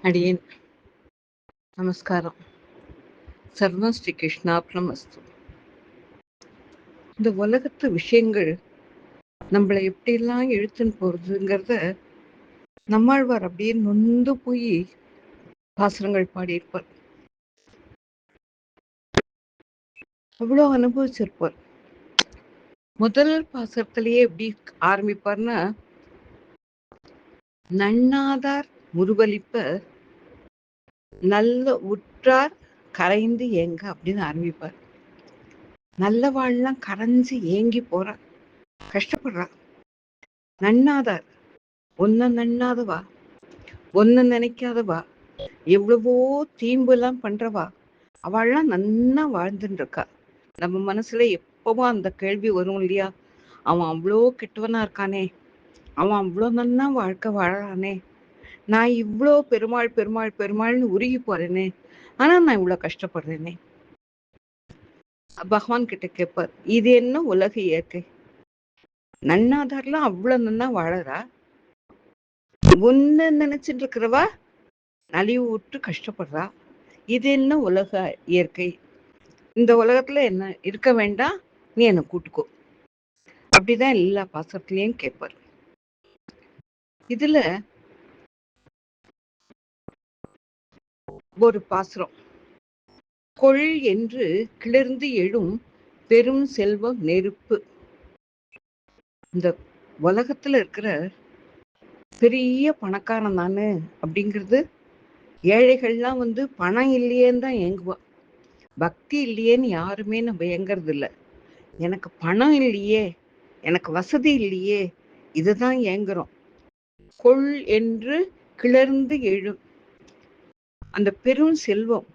அடியேன் நமஸ்காரம். சர்வம் ஸ்ரீ கிருஷ்ணார்ப்பணமஸ்து. இந்த உலகத்து விஷயங்கள் நம்மளை எப்படியெல்லாம் இழுத்துன்னு போறதுங்கிறத நம்மாழ்வார் அப்படியே நொந்து போய் பாசுரங்கள் பாடியிருப்பார். அவ்வளோ அனுபவிச்சிருப்பார். முதல் பாசுரத்திலேயே எப்படி ஆரம்பிப்பார்னா, நன்னாதார் முருவலிப்ப நல்ல உற்றார் கரைந்து ஏங்க அப்படின்னு ஆரம்பிப்பார். நல்லவாழ்லாம் கரைஞ்சு ஏங்கி போறா, கஷ்டப்படுறா. நன்னாதார், ஒன்ன நன்னாதவா, ஒன்னு நினைக்காதவா, எவ்வளவோ தீம்பு எல்லாம் பண்றவா, அவள்லாம் நன்னா வாழ்ந்துட்டு இருக்கா. நம்ம மனசுல எப்பவும் அந்த கேள்வி வரும் இல்லையா, அவன் அவ்வளோ கெட்டவனா இருக்கானே, அவன் அவ்வளோ நன்னா வாழ்க்கை வாழறானே, நான் இவ்வளோ பெருமாள் பெருமாள் பெருமாள்னு உருகி போறேனே, ஆனா நான் இவ்வளவு கஷ்டப்படுறேனே. பகவான் கிட்ட கேட்பார், இது என்ன உலக இயற்கை? நன்னாதார்லாம் அவ்வளவு நன்னா வாழறா, ஒன்னு நினைச்சிட்டு இருக்கிறவா நலிவு விட்டு கஷ்டப்படுறா, இது என்ன உலக இயற்கை? இந்த உலகத்துல என்ன இருக்க வேண்டாம், நீ என்ன கூட்டுக்கோ. அப்படிதான் எல்லா பாசத்திலையும் கேட்பார். இதுல ஒரு பாசுரம், கொள் என்று கிளர்ந்து எழும் பெரும் செல்வம் நெருப்பு. இந்த உலகத்துல இருக்கிற பெரிய பணக்காரன் தானு அப்படிங்கிறது, ஏழைகள்லாம் பணம் இல்லையேன்னு தான் ஏங்குவா. பக்தி இல்லையேன்னு யாருமே நம்ம ஏங்கறது இல்லை. எனக்கு பணம் இல்லையே, எனக்கு வசதி இல்லையே, இதுதான் ஏங்குறோம். கொள் என்று கிளர்ந்து எழும் அந்த பெரும் செல்வம்,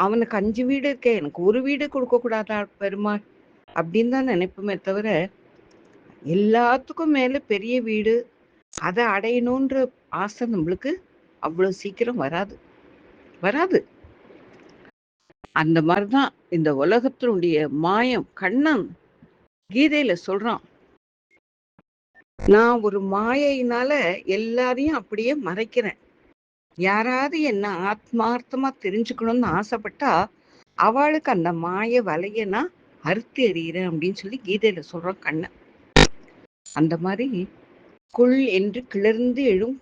அவனுக்கு 5 வீடு இருக்கே, எனக்கு ஒரு வீடு கொடுக்க கூடாதா பெருமாள் அப்படின்னு தான் நினைப்புமே தவிர, எல்லாத்துக்கும் மேல பெரிய வீடு, அதை அடையணும்ன்ற ஆசை நம்மளுக்கு அவ்வளவு சீக்கிரம் வராது வராது. அந்த மாதிரிதான் இந்த உலகத்தினுடைய மாயம். கண்ணன் கீதையில சொல்றான், நான் ஒரு மாயையினால எல்லாரையும் அப்படியே மறைக்கிறேன். யாராவது என்ன ஆத்மார்த்தமா தெரிஞ்சுக்கணும்னு ஆசைப்பட்டா அவளுக்கு அந்த மாய வலைய நான் அறுத்து எறிகிறேன் அப்படின்னு சொல்லி கீதையில சொல்றான் கண்ணன். அந்த மாதிரி குள் என்று கிளர்ந்து எழும்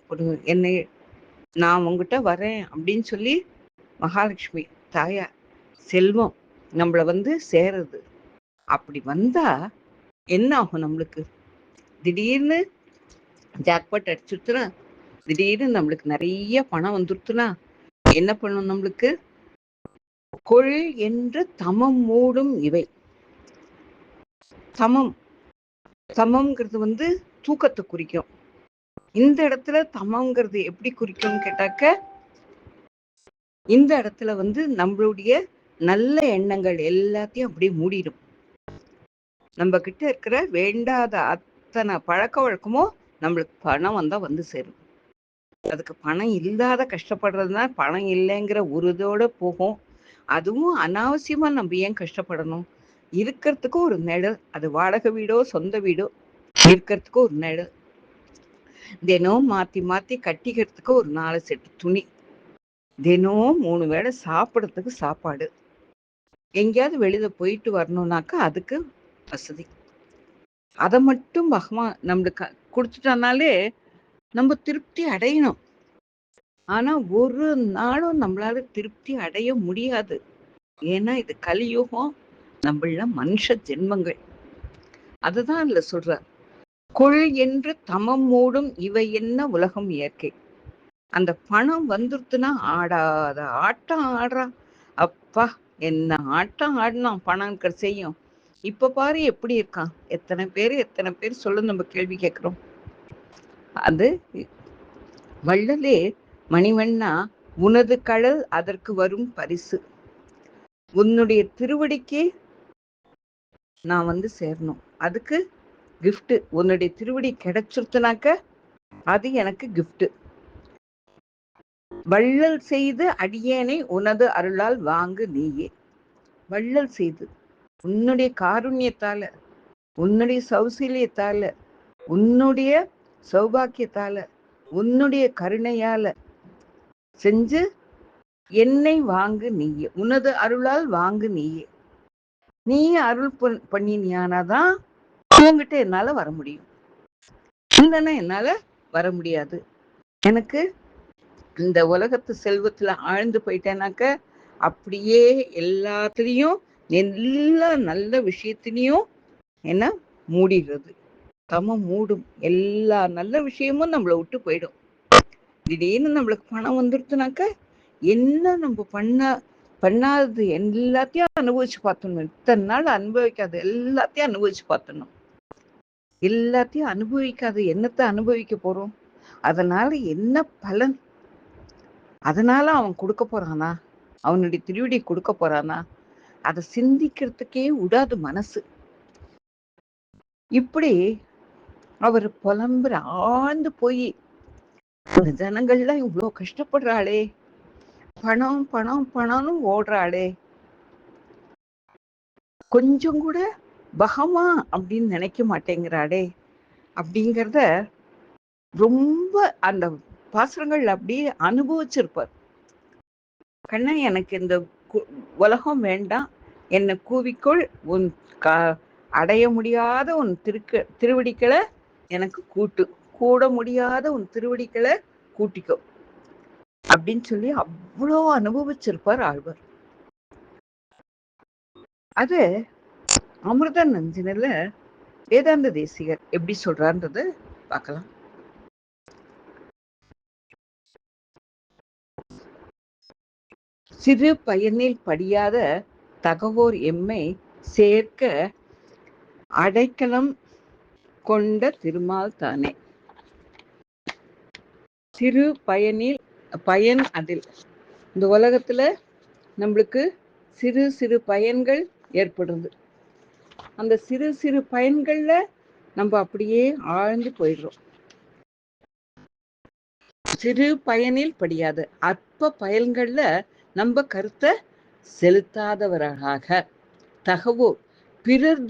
என்னை நான் உங்ககிட்ட வரேன் அப்படின்னு சொல்லி மகாலட்சுமி தாயார் செல்வம் நம்மள சேருது. அப்படி வந்தா என்ன ஆகும்? நம்மளுக்கு திடீர்னு ஜாக்பாட் அடிச்சுட்டுனா, திடீர்னு நம்மளுக்கு நிறைய பணம் வந்துருச்சுன்னா என்ன பண்ணும்? நம்மளுக்கு கொள் என்று தமம் மூடும் இவை. தமம்ங்கிறது தூக்கத்தை குறிக்கும். இந்த இடத்துல தமம்ங்கிறது எப்படி குறிக்கும்னு கேட்டாக்க, இந்த இடத்துல நம்மளுடைய நல்ல எண்ணங்கள் எல்லாத்தையும் அப்படியே மூடிடும். நம்ம கிட்ட இருக்கிற வேண்டாத அத்தனை பழக்க வழக்கமோ நம்மளுக்கு பணம் வந்தா சேரும். அதுக்கு பணம் இல்லாத கஷ்டப்படுறதுனா பணம் இல்லைங்கிற ஒரு இதோட போகும். அதுவும் அனாவசியமா நம்ம ஏன் கஷ்டப்படணும்? இருக்கிறதுக்கு ஒரு நிழல், அது வாடகை வீடோ சொந்த வீடோ, இருக்கிறதுக்கு ஒரு நிழல், தினம் மாத்தி மாத்தி கட்டிக்கிறதுக்கு ஒரு 4 செட்டு துணி, தினம் 3 வேளை சாப்பிடறதுக்கு சாப்பாடு, எங்கேயாவது வெளியில போயிட்டு வரணும்னாக்கா அதுக்கு வசதி. அதை மட்டும் பகவான் நம்மளுக்கு கொடுத்துட்டனாலே நம்ம திருப்தி அடையணும். ஆனா ஒரு நாளும் நம்மளால திருப்தி அடைய முடியாது. ஏன்னா இது கலியுகம், நம்மள மனுஷ ஜென்மங்கள். அதுதான் அதுல சொல்ற, கொள் என்று தமம் மூடும் இவை என்ன உலகம் இயற்கை. அந்த பணம் வந்துருத்துனா ஆடாத ஆட்டம் ஆடுறான். அப்பா என்ன ஆட்டம் ஆடினான் பணம் செய்யும். இப்ப பாரு எப்படி இருக்கான். எத்தனை பேர் சொல்ல நம்ம கேள்வி கேட்கிறோம். அது வள்ளலே மணிவண்ணா, உனது கடல் அதற்கு வரும் பரிசு. உன்னுடைய திருவடிக்கு நான் சேரணும், அதுக்கு கிஃப்ட். உன்னுடைய திருவடி கிடைச்சிருத்துனாக்க அது எனக்கு கிஃப்ட். வள்ளல் செய்து அடியேனை உனது அருளால் வாங்கு நீயே. வள்ளல் செய்து உன்னுடைய காருண்யத்தால, உன்னுடைய சௌசல்யத்தால, உன்னுடைய சௌபாக்கியத்தால, உன்னுடைய கருணையால செஞ்சு என்னை வாங்கு நீயே, உனது அருளால் வாங்கு நீயே. நீயே அருள் பண்ணினியானாதான் உங்ககிட்ட என்னால வர முடியும். இல்லைன்னா என்னால வர முடியாது. எனக்கு இந்த உலகத்து செல்வத்துல ஆழ்ந்து போயிட்டேனாக்க அப்படியே எல்லாத்துலயும் எல்லா நல்ல விஷயத்திலையும் என்ன மூடிடுறது. தமம் மூடும். எல்லா நல்ல விஷயமும் நம்மளை விட்டு போயிடும். திடீர்னு நம்மளுக்கு பணம் வந்துருச்சுனாக்க என்ன நம்ம பண்ணாதது எல்லாத்தையும் அனுபவிச்சு பார்த்தணும். இத்தனை நாள் அனுபவிக்காது எல்லாத்தையும் அனுபவிச்சு பார்த்தணும். எல்லாத்தையும் அனுபவிக்காது என்னத்தை அனுபவிக்க போறோம்? அதனால என்ன பலன்? அதனால அவன் கொடுக்க போறானா? அவனுடைய திருவிடி கொடுக்க போறானா? அதை சிந்திக்கிறதுக்கே விடாது மனசு. இப்படி அவர் புலம்புற ஆழ்ந்து போய் அந்த ஜனங்கள்லாம் இவ்வளோ கஷ்டப்படுறாளே, பணம் பணம் பணம்னு ஓடுறாளே, கொஞ்சம் கூட பகமா அப்படின்னு நினைக்க மாட்டேங்கிறாளே அப்படிங்கிறத ரொம்ப அந்த பாசுரங்கள் அப்படியே அனுபவிச்சிருப்பார். கண்ணா, எனக்கு இந்த உலகம் வேண்டாம், என்னை கூவிக்கொள், உன் அடைய முடியாத உன் திருவடிக்களை எனக்கு கூட முடியாத உன் திருவடிக்களை கூட்டிக்கோ அப்படின்னு சொல்லி அவ்வளோ அனுபவிச்சிருப்பார் ஆழ்வார். அது அமிர்த நஞ்சினில வேதாந்த தேசிகர் எப்படி சொல்றான்றது பார்க்கலாம். சிறு பயனில் படியாத தகவோர் எம்மை சேர்க்க அடைக்கலம் கொண்ட திருமால் தானே. சிறு பயன் அதில் இந்த உலகத்துல நம்மளுக்கு சிறு சிறு பயன்கள் ஏற்படுது. அந்த சிறு சிறு பயன்கள்ல நம்ம அப்படியே ஆழ்ந்து போயிடுறோம். சிறு பயனில் படியாது அற்ப பயன்கள்ல நம்ம கருத்தை செலுத்தாதவராக தகவோ பிறர்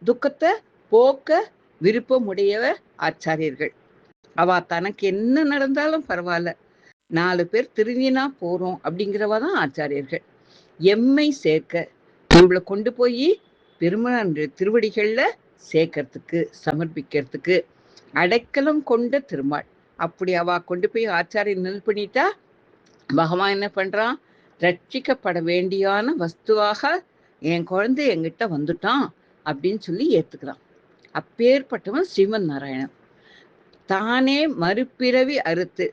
துக்கத்தை போக்க விருப்பமுடையவர் ஆச்சாரியர்கள். அவ தனக்கு என்ன நடந்தாலும் பரவாயில்ல, 4 பேர் திரும்பினா போறோம் அப்படிங்கிறவதான் ஆச்சாரியர்கள். எம்மை சேர்க்க நம்மளை கொண்டு போய் பெருமான் திருவடிகள்ல சேர்க்கறதுக்கு சமர்ப்பிக்கிறதுக்கு அடைக்கலம் கொண்ட திருமால். அப்படி அவ கொண்டு போய் ஆச்சாரியன் நெல் பண்ணிட்டா பகவான் என்ன பண்றான்? ரட்சிக்கப்பட வேண்டியான வஸ்துவாக என் குழந்தை என்கிட்ட வந்துட்டான் அப்படின்னு சொல்லி ஏத்துக்கிறான். அப்பேற்பட்டவன் ஸ்ரீமன் நாராயணன். தானே மறுபிறவி அறுத்து,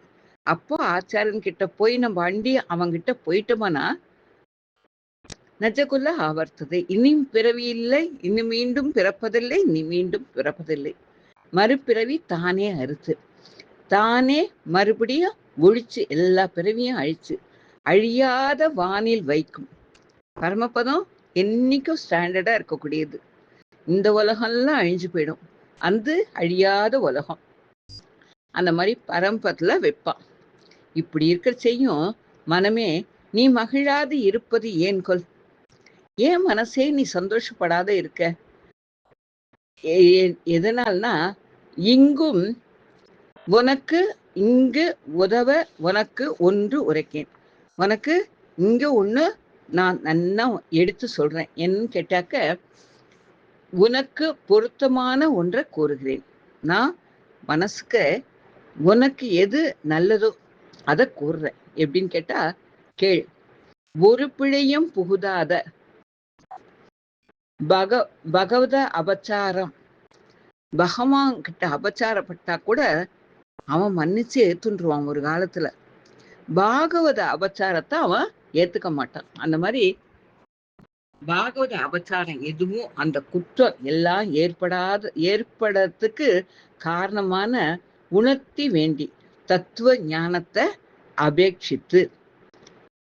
அப்போ ஆச்சாரியன் கிட்ட போய் நம்ம அண்டி அவங்கிட்ட போயிட்டோம்னா நஜகுல ஆவர்த்தது, இனியும் பிறவி இல்லை, இனி மீண்டும் பிறப்பதில்லை, இனி மீண்டும் பிறப்பதில்லை. மறுபிறவி தானே அறுத்து, தானே மறுபடியும் ஒழிச்சு, எல்லா பிறவியும் அழிச்சு அழியாத வானில் வைக்கும். பரமபதம் என்னைக்கும் ஸ்டாண்டர்டா இருக்கக்கூடியது. இந்த உலகம்லாம் அழிஞ்சு போயிடும், அந்த அழியாத உலகம் அந்த மாதிரி பரம்பத்துல வைப்பான். இப்படி இருக்க செய்யும் மனமே, நீ மகிழாது இருப்பது ஏன் கொல்? ஏன் மனசே நீ சந்தோஷப்படாத இருக்க? எதனால்னா, இங்கும் உனக்கு இங்கு உதவ உனக்கு ஒன்று உரைக்கேன். உனக்கு இங்க ஒண்ணு நான் நன்னா எடுத்து சொல்றேன். என்னன்னு கேட்டாக்க, உனக்கு பொருத்தமான ஒன்றை கூறுகிறேன். நான் மனசுக்கு உனக்கு எது நல்லதோ அதை கூறுறேன். எப்படின்னு கேட்டா கேள். ஒரு பிழையும் புகுதாத பகவத அபச்சாரம், பகவான் கிட்ட அபச்சாரப்பட்டா கூட அவன் மன்னிச்சு ஏத்துன்றுவான் ஒரு காலத்துல. பாகவத அபச்சாரத்தை அவன் ஏத்துக்க மாட்டான். அந்த மாதிரி பாகவத அபச்சாரம் எதுவும் அந்த குற்றம் எல்லாம் ஏற்படத்துக்கு காரணமான உணர்த்தி வேண்டி தத்துவ ஞானத்தை அபேட்சித்து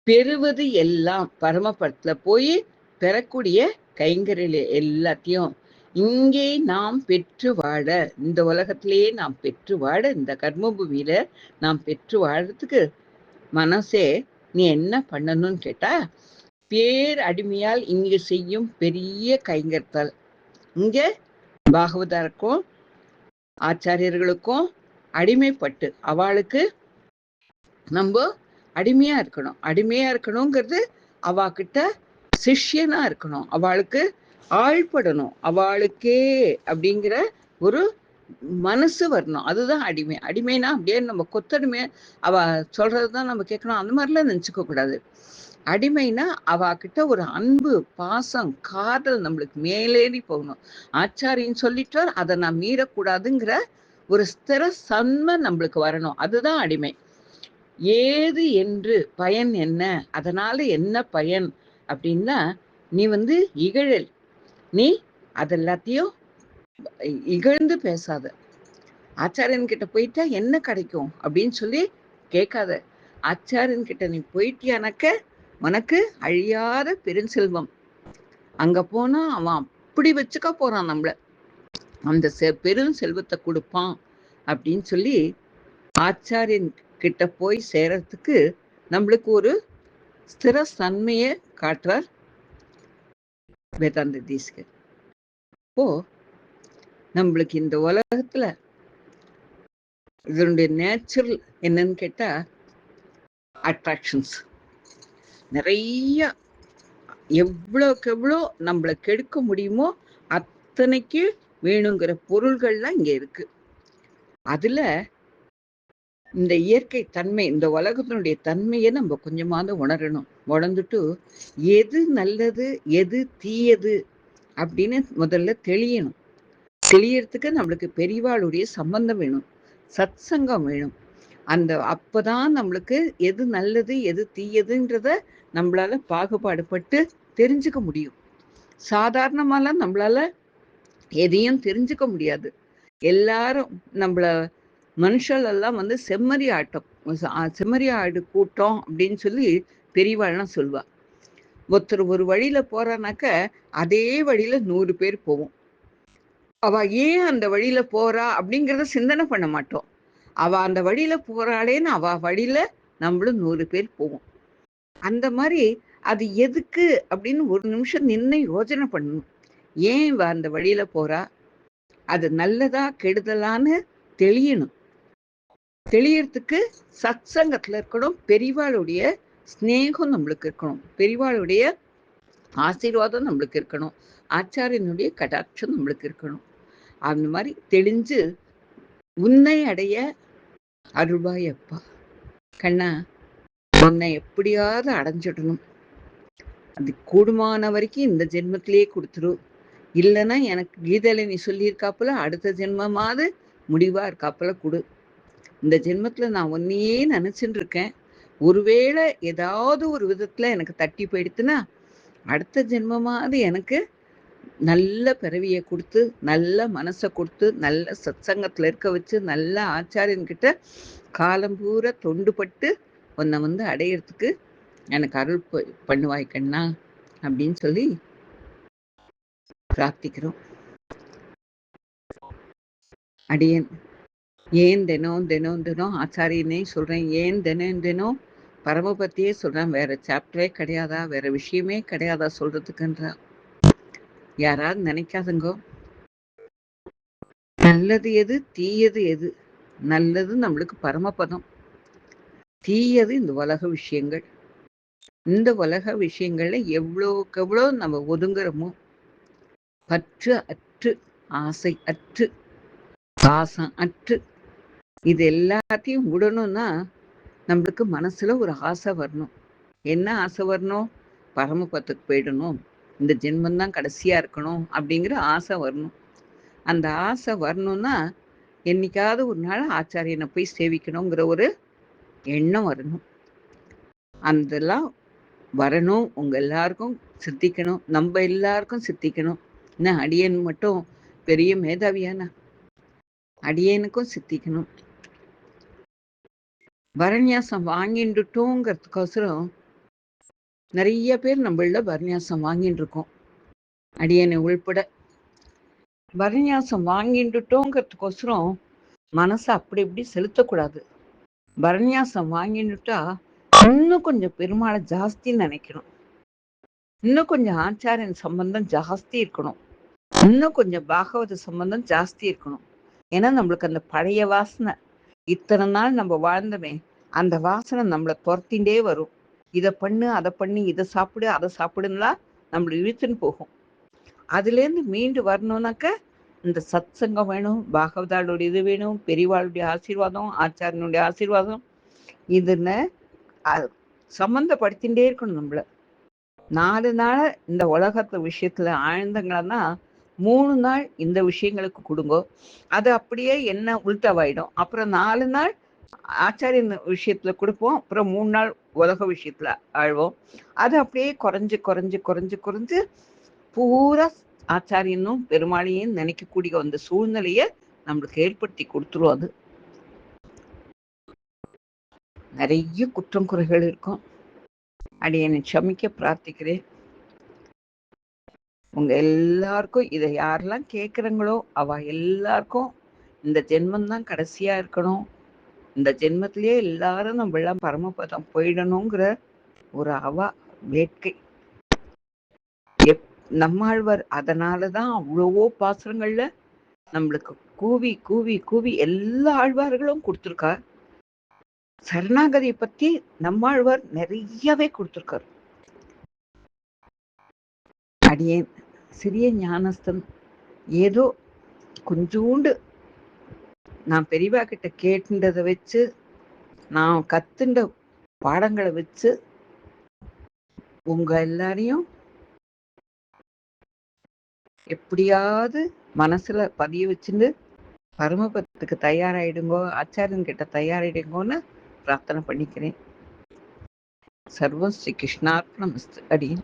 பெறுவது எல்லாம் பரமபதத்துல போய் பெறக்கூடிய கைங்கரில எல்லாத்தையும் இங்கே நாம் பெற்று வாழ, இந்த உலகத்திலேயே நாம் பெற்று வாழ, இந்த கர்மபூமியில நாம் பெற்று வாழறதுக்கு மனசே நீ என்ன பண்ணணும்னு கேட்டா, பேர் அடிமையால் இங்கு செய்யும் பெரிய கைங்கர்த்தால். இங்க பாகவதருக்கும் ஆச்சாரியர்களுக்கும் அடிமைப்பட்டு அவளுக்கு நம்ம அடிமையா இருக்கணும். அடிமையா இருக்கணுங்கிறது அவகிட்ட சிஷ்யனா இருக்கணும், அவளுக்கு ஆழ்படணும், அவளுக்கே அப்படிங்கிற ஒரு மனசு வரணும். அதுதான் அடிமை. அடிமைனா அப்படியே நம்ம கொத்தடிமை, அவ சொல்றதுதான் நம்ம கேட்கணும், அந்த மாதிரிலாம் நினைச்சுக்க கூடாது. அடிமைனா அவகிட்ட ஒரு அன்பு, பாசம், காதல் நம்மளுக்கு மேலேறி போகணும். ஆச்சாரின்னு சொல்லிட்டார், அதை நான் மீறக்கூடாதுங்கிற ஒரு ஸ்திர சன்மை நம்மளுக்கு வரணும். அதுதான் அடிமை. ஏது என்று பயன் என்ன, அதனால என்ன பயன் அப்படின்னா, நீ இகழல், நீ அதெல்லாத்தையும் இகழ்ந்து பேசாத. ஆச்சாரியன் கிட்ட போயிட்டா என்ன கிடைக்கும் அப்படின்னு சொல்லி கேட்காத. ஆச்சாரியன் கிட்ட நீ போயிட்டியானாக்க உனக்கு அழியாத பெருஞ்செல்வம். அங்க போனா அவன் அப்படி வச்சுக்க போறான் நம்மள, அந்த பெரும் செல்வத்தை கொடுப்பான் அப்படின்னு சொல்லி ஆச்சாரியன் கிட்ட போய் சேரத்துக்கு நம்மளுக்கு ஒரு ஸ்திர தன்மையை காட்டுறார் வேதாந்த தேசிகர். இப்போ நம்மளுக்கு இந்த உலகத்துல இதனுடைய நேச்சுரல் என்னன்னு கேட்டா அட்ராக்ஷன்ஸ் நிறைய, எவ்வளோக்கு எவ்வளோ நம்மளை கெடுக்க முடியுமோ அத்தனைக்கு வேணுங்கிற பொருள்கள்லாம் இங்க இருக்கு. அதுல இந்த இயற்கை தன்மை, இந்த உலகத்தினுடைய தன்மையை நம்ம கொஞ்சமாவது உணரணும். உணர்ந்துட்டு எது நல்லது எது தீயது அப்படின்னு முதல்ல தெளியணும். தெளியறதுக்கு நம்மளுக்கு பெரியவாளுடைய சம்பந்தம் வேணும், சத் சங்கம் வேணும். அப்பதான் நம்மளுக்கு எது நல்லது எது தீயதுன்றத நம்மளால பாகுபாடுபட்டு தெரிஞ்சுக்க முடியும். சாதாரணமாலாம் நம்மளால எதையும் தெரிஞ்சுக்க முடியாது. எல்லாரும் நம்மள மனுஷெல்லாம் செம்மறி ஆட்டம், செம்மறி ஆடு கூட்டம் அப்படின்னு சொல்லி பெரியவாள்லாம் சொல்வா. ஒருத்தர் ஒரு வழியில போறானாக்க அதே வழியில 100 பேர் போவோம். அவ ஏன் அந்த வழியில போறா அப்படிங்கிறத சிந்தனை பண்ண மாட்டோம். அவ அந்த வழியில போறாளேன்னு அவ வழியில நம்மளும் 100 பேர் போவோம். அந்த மாதிரி அது எதுக்கு அப்படின்னு ஒரு நிமிஷம் நின்று யோசனை பண்ணணும். ஏன் இவ அந்த வழியில போறா, அது நல்லதா கெடுதலான்னு தெளியணும். தெளியறதுக்கு சத் சங்கத்துல இருக்கணும், பெரியவாளுடைய ஸ்நேகம் நம்மளுக்கு இருக்கணும், பெரியவாளுடைய ஆசீர்வாதம் நம்மளுக்கு இருக்கணும், ஆச்சாரியனுடைய கடாட்சம் நம்மளுக்கு இருக்கணும். அந்த மாதிரி தெளிஞ்சு உன்னை அடைய அருள்வாய் அப்பா. கண்ணா, உன்னை எப்படியாவது அடைஞ்சிடணும், அது கூடுமான வரைக்கும் இந்த ஜென்மத்திலேயே கொடுத்துரு. இல்லைன்னா எனக்கு கீதையில நீ சொல்லியிருக்காப்புல அடுத்த ஜென்மமாவது முடிவா இருக்காப்புல கொடு. இந்த ஜென்மத்துல நான் ஒன்னையே நினைச்சுட்டு இருக்கேன், ஒருவேளை ஏதாவது ஒரு விதத்துல எனக்கு தட்டி போயிடுத்துன்னா அடுத்த ஜென்மமாவது எனக்கு நல்ல பிறவியை கொடுத்து, நல்ல மனசை கொடுத்து, நல்ல சத்சங்கத்துல இருக்க வச்சு, நல்ல ஆச்சாரியன் கிட்ட காலம் பூரா தொண்டுபட்டு உன்னை அடையிறதுக்கு எனக்கு அருள் பண்ணுவாய் கண்ணா அப்படின்னு சொல்லி பிரார்த்திக்கிறோம். அடியேன் ஏன் தினம் தினம் தினம் ஆச்சாரியனே சொல்றேன், ஏன் தினம் தினம் பரமபத்தியே சொல்றேன், வேற சாப்டரே கிடையாதா, வேற விஷயமே கிடையாதா சொல்றதுக்குன்றா. யாராவது நினைக்காதுங்கோ, நல்லது எது தீயது எது. நல்லது நம்மளுக்கு பரமபதம், தீயது இந்த உலக விஷயங்கள். இந்த உலக விஷயங்கள்ல எவ்வளோக்கு எவ்வளோ நம்ம ஒதுங்குறோமோ, பற்று அற்று, ஆசை அற்று, பாசம் அற்று, இது எல்லாத்தையும் விடணும்னா நம்மளுக்கு மனசுல ஒரு ஆசை வரணும். என்ன ஆசை வரணும்? பரமபதத்துக்கு போயிடணும், இந்த ஜென்மந்தான் கடைசியா இருக்கணும் அப்படிங்கிற ஆசை வரணும். அந்த ஆசை வரணும்னா என்னைக்காவது ஒரு நாள் ஆச்சாரியனை போய் சேவிக்கணுங்கிற ஒரு எண்ணம் வரணும். அதெல்லாம் வரணும், உங்க எல்லாருக்கும் சித்திக்கணும், நம்ம எல்லாருக்கும் சித்திக்கணும். என்ன அடியேன் மட்டும் பெரிய மேதாவியான, அடியேனுக்கும் சித்திக்கணும். வரநியாசம் வாங்கிட்டுட்டோங்கிறதுக்கோசரம் நிறைய பேர் நம்மள வரநியாசம் வாங்கிட்டு இருக்கோம், அடியேனை உள்பட. வரநியாசம் வாங்கிட்டுட்டோங்கிறதுக்கோசரம் மனசை அப்படி இப்படி செலுத்தக்கூடாது. வரநியாசம் வாங்கிட்டுட்டா இன்னும் கொஞ்சம் பெருமாளை ஜாஸ்தி நினைக்கணும், இன்னும் கொஞ்சம் ஆச்சாரியன் சம்பந்தம் ஜாஸ்தி இருக்கணும், இன்னும் கொஞ்சம் பாகவத சம்பந்தம் ஜாஸ்தி இருக்கணும். ஏன்னா நம்மளுக்கு அந்த பழைய வாசனை, இத்தனை நாள் நம்ம வாழ்ந்தமே அந்த வாசனை நம்மளை துரத்திண்டே வரும். இதை பண்ணு, அதை பண்ணி, இதை சாப்பிடு, அதை சாப்பிடுன்னா நம்மளை இழுத்துன்னு போகும். அதுலேருந்து மீண்டு வரணும்னாக்க இந்த சத் சங்கம் வேணும், பாகவதாளுடைய இது வேணும், பெரியவாளுடைய ஆசீர்வாதம், ஆச்சாரியனுடைய ஆசீர்வாதம், இதுன்னு சம்மந்தப்படுத்திகிட்டே இருக்கணும் நம்மள. 4 நாள் இந்த உலகத்து விஷயத்துல ஆழ்ந்தங்கன்னா 3 நாள் இந்த விஷயங்களுக்கு கொடுங்கோ, அது அப்படியே என்ன உள்டாவாயிடும். அப்புறம் 4 நாள் ஆச்சாரியன் விஷயத்துல கொடுப்போம், அப்புறம் 3 நாள் உலக விஷயத்துல ஆழ்வோம். அது அப்படியே குறைஞ்சு குறைஞ்சு குறைஞ்சு குறைஞ்சு பூரா ஆச்சாரியனும் பெருமாளையும் நினைக்கக்கூடிய அந்த சூழ்நிலைய நம்மளுக்கு ஏற்படுத்தி கொடுத்துரும். அது நிறைய குற்றம் குறைகள் இருக்கும். அடியனை க்ஷமிக்க பிரார்த்திக்கிறேன். உங்க எல்லாருக்கும் இதை யாரெல்லாம் கேட்குறாங்களோ அவ எல்லாருக்கும் இந்த ஜென்மந்தான் கடைசியா இருக்கணும், இந்த ஜென்மத்திலேயே எல்லாரும் நம்ம எல்லாம் பரமபதம் போயிடணுங்கிற ஒரு வேட்கை. நம்மாழ்வார் அதனாலதான் அவ்வளவோ பாசுரங்கள்ல நம்மளுக்கு கூவி கூவி கூவி எல்லா ஆழ்வார்களும் கொடுத்துருக்கார். சரணாகதியை பத்தி நம்மாழ்வார் நிறையவே கொடுத்துருக்கார். அடியேன் சிறிய ஞானஸ்தன், ஏதோ கொஞ்சோண்டு நான் பெரியவா கிட்ட கேட்டுன்றதை வச்சு, நான் கத்துண்ட பாடங்களை வச்சு உங்க எல்லாரையும் எப்படியாவது மனசுல பதிய வச்சுட்டு பரமபதத்துக்கு தயாராயிடுங்கோ, ஆச்சாரியன் கிட்ட தயாராயிடுங்கோன்னு பிரார்த்தனை பண்ணிக்கிறேன். சர்வம் ஸ்ரீ கிருஷ்ணார்ப்பணமஸ்து. அடியேன்